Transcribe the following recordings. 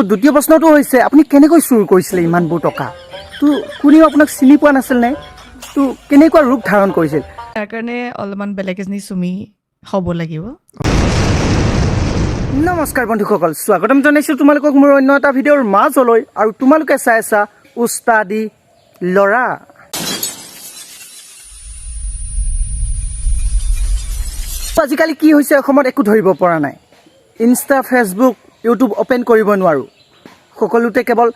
দ্বিতীয় প্ৰশ্নটো হৈছে আপুনি কেনেকৈ চুৰ কৰিছিলে ইমানবোৰ টকা তো কোনেও আপোনাক চিনি পোৱা নাছিল নে তো কেনেকুৱা ৰূপ ধাৰণ কৰিছিল তাৰ কাৰণে অলপমান বেলেগ এজনী চুমি হ'ব লাগিব। নমস্কাৰ বন্ধুসকল স্বাগতম জনাইছোঁ তোমালোকক মোৰ অন্য এটা ভিডিঅ'ৰ মাজলৈ আৰু তোমালোকে চাই আছা উস্তাদি ল'ৰা। আজিকালি কি হৈছে অসমত একো ধৰিব পৰা নাই। ইনষ্টা ফেচবুক ইউটিউব অপেন কৰিব নোৱাৰোঁ, সকলোতে কেৱল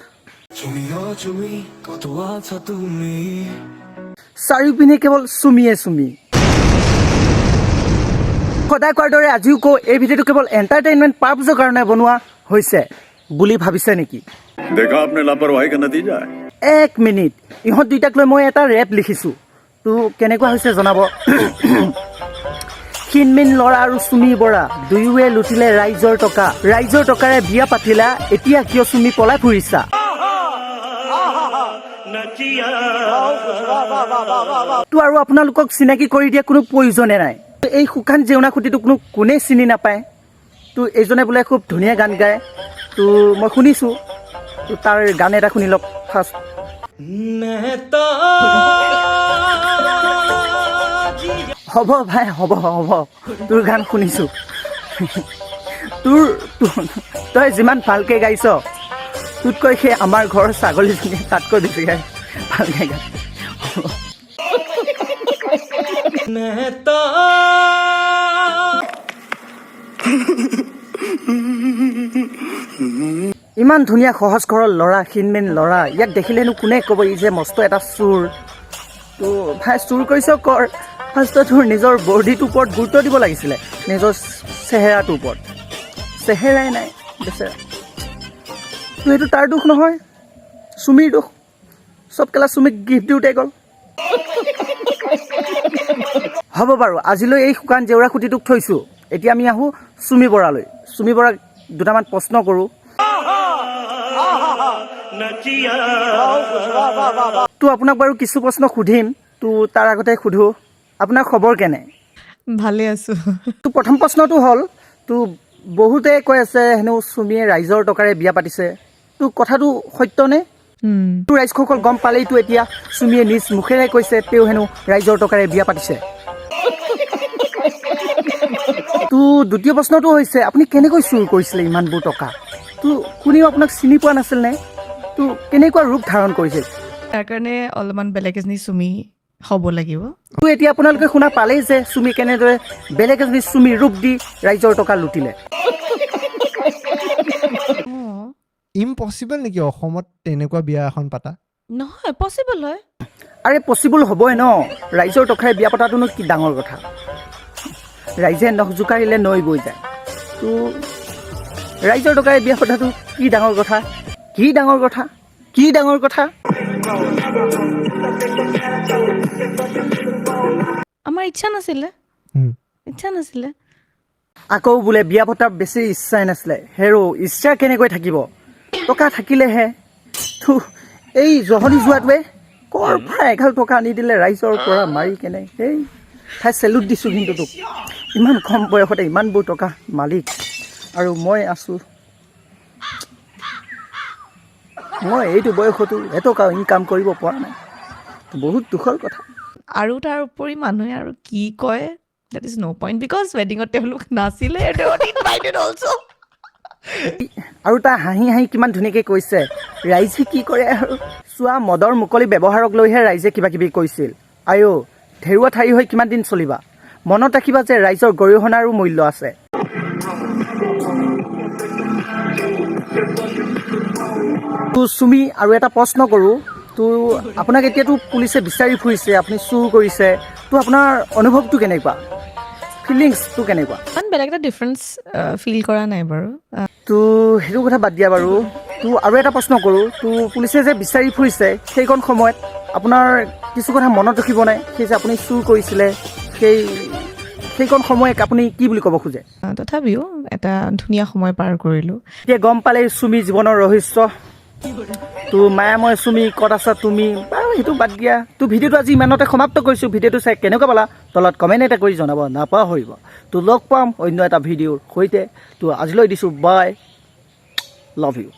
চাৰিওপিনে কেৱল চুমিয়ে চুমি। সদায় কোৱাৰ দৰে আজিও কওঁ এই ভিডিঅ'টো কেৱল এণ্টাৰটেইনমেণ্ট পাৰ্পছৰ কাৰণে বনোৱা হৈছে বুলি ভাবিছে নেকি? देखा आपने लापरवाही का नतीजा है। এক মিনিট, ইহঁত দুইটাক লৈ মই এটা ৰেপ লিখিছোঁ তো কেনেকুৱা হৈছে জনাব। ক্ষীণমিন ল'ৰা আৰু চুমি বৰা দুয়োৱে লুটিলে ৰাইজৰ টকা, ৰাইজৰ টকাৰে বিয়া পাতিলা, এতিয়া কিয় চুমি পলাই ফুৰিছা? তো আৰু আপোনালোকক চিনাকি কৰি দিয়া কোনো প্ৰয়োজনে নাই। এই শুকান জেউনা খুঁটিটো কোনেই চিনি নাপায়। তো এইজনে বোলে খুব ধুনীয়া গান গায়, তো মই শুনিছোঁ, তো তাৰ গান এটা শুনি লওক ফাৰ্ষ্ট। হ'ব ভাই হ'ব হ'ব, তোৰ গান শুনিছোঁ। তই যিমান ভালকৈ গাইছ তোতকৈ সেই আমাৰ ঘৰৰ ছাগলীজনীয়ে তাতকৈ বেছি গাই ভালকৈ গায়। ইমান ধুনীয়া সহজ সৰল ল'ৰা, ক্ষীণমিন ল'ৰা, ইয়াক দেখিলেনো কোনে ক'ব ই যে মস্ত এটা চোৰ। তো ভাই চুৰ কৰিছ কৰ, ফাৰ্ষ্টত তোৰ নিজৰ বডিটোৰ ওপৰত গুৰুত্ব দিব লাগিছিলে, নিজৰ চেহেৰাটোৰ ওপৰত। চেহেৰাই নাই বেচেৰা। তো সেইটো তাৰ দুখ নহয়, চুমিৰ দুখ। চব কেলা চুমিক গিফ্ট দিওঁতে গ'ল। হ'ব বাৰু, আজিলৈ এই শুকান জেউৰা খুঁটিটোক থৈছোঁ। এতিয়া আমি আহোঁ চুমি বৰালৈ। চুমি বৰাক দুটামান প্ৰশ্ন কৰোঁ। তো আপোনাক বাৰু কিছু প্ৰশ্ন সুধিম, তো তাৰ আগতে সোধোঁ আপোনাৰ খবৰ কেনে? ভালে আছোঁ। তো প্ৰথম প্ৰশ্নটো হ'ল, তো বহুতে কৈ আছে হেনো চুমিয়ে ৰাইজৰ টকাৰে বিয়া পাতিছে, তো কথাটো সত্যনে? তো ৰাইজসকল গম পালেইতো এতিয়া চুমিয়ে নিজ মুখেৰে কৈছে তেওঁ হেনো ৰাইজৰ টকাৰে বিয়া পাতিছে। তো দ্বিতীয় প্ৰশ্নটো হৈছে আপুনি কেনেকৈ চুৰ কৰিছিলে ইমানবোৰ টকা? তো কোনেও আপোনাক চিনি পোৱা নাছিল নে? তো কেনেকুৱা ৰূপ ধাৰণ কৰিছিল? তাৰ কাৰণে অলপমান বেলেগ এজনী চুমি হ'ব লাগিব। তো এতিয়া আপোনালোকে শুনা পালেই যে চুমি কেনেদৰে বেলেগ এজনী চুমিৰ ৰূপ দি ৰাইজৰ টকা লুটিলে। ইম্পচিবল নেকি অসমত তেনেকুৱা বিয়া এখন পাতা? নহয়, পচিবল হয়। আৰে পচিবল হ'বই ন, ৰাইজৰ টকাৰে বিয়া পতাটোনো কি ডাঙৰ কথা। ৰাইজে নখ জোকাৰিলে নৈ বৈ যায়। তো ৰাইজৰ টকাৰে বিয়া পতাটো কি ডাঙৰ কথা? কি ডাঙৰ কথা? কি ডাঙৰ কথা? আমাৰ ইচ্ছা নাছিলে। আকৌ বোলে বিয়া পতাৰ বেছি ইচ্ছাই নাছিলে। হেৰ' ইচ্ছা কেনেকৈ থাকিব, টকা থাকিলেহে। তো এই জহনি যোৱাটোৱে ক'ৰ পৰা এগাল টকা আনি দিলে ৰাইজৰ পৰা মাৰি কেনে। সেই ঠাই চেলুট দিছোঁ কিন্তু তোক, ইমান কম বয়সতে ইমানবোৰ টকা মালিক, আৰু মই আছোঁ, মই এইটো বয়সতো এটকা ইনকাম কৰিব পৰা নাই। বহুত দুখৰ কথা। আৰু তাৰ উপৰি মানুহে আৰু কি কয়, that is no' point, because ৱেডিঙত তেওঁলোক নাছিলে। আৰু তাৰ হাঁহি হাঁহি কিমান ধুনীয়াকৈ কৈছে ৰাইজে কি কৰে আৰু চোৱা, মদৰ মুকলি ব্যৱহাৰক লৈহে ৰাইজে কিবা কিবি কৈছিল। আইঅ' ধেৰুৱা ঠাই হৈ কিমান দিন চলিবা, মনত ৰাখিবা যে ৰাইজৰ গৰিহণাৰো মূল্য আছে। তো চুমি আৰু এটা প্ৰশ্ন কৰোঁ, তো আপোনাক এতিয়াতো পুলিচে বিচাৰি ফুৰিছে, আপুনি চুৰ কৰিছে, তো আপোনাৰ অনুভৱটো কেনেকুৱা, ফিলিংছটো কেনেকুৱা? ইমান বেলেগ এটা ডিফাৰেঞ্চ ফিল কৰা নাই বাৰু। তো সেইটো কথা বাদ দিয়া বাৰু। তো আৰু এটা প্ৰশ্ন কৰোঁ, তো পুলিচে যে বিচাৰি ফুৰিছে সেইকণ সময়ত আপোনাৰ কিছু কথা মনত ৰাখিব নাই, সেই যে আপুনি চুৰ কৰিছিলে সেইকণ সময়ক আপুনি কি বুলি ক'ব খোজে? তথাপিও এটা ধুনীয়া সময় পাৰ কৰিলোঁ। এতিয়া গম পালে চুমি জীৱনৰ ৰহস্য। তো মায়াময় চুমি ক'ত আছা তুমি, বাৰু সেইটো বাদ দিয়া। তো ভিডিঅ'টো আজি ইমানতে সমাপ্ত কৰিছোঁ। ভিডিঅ'টো চাই কেনেকুৱা পালা তলত কমেণ্ট এটা কৰি জনাব নাপাহৰিব। তো লগ পাম অন্য এটা ভিডিঅ'ৰ সৈতে। তো আজিলৈ দিছোঁ বাই, লাভ ইউ।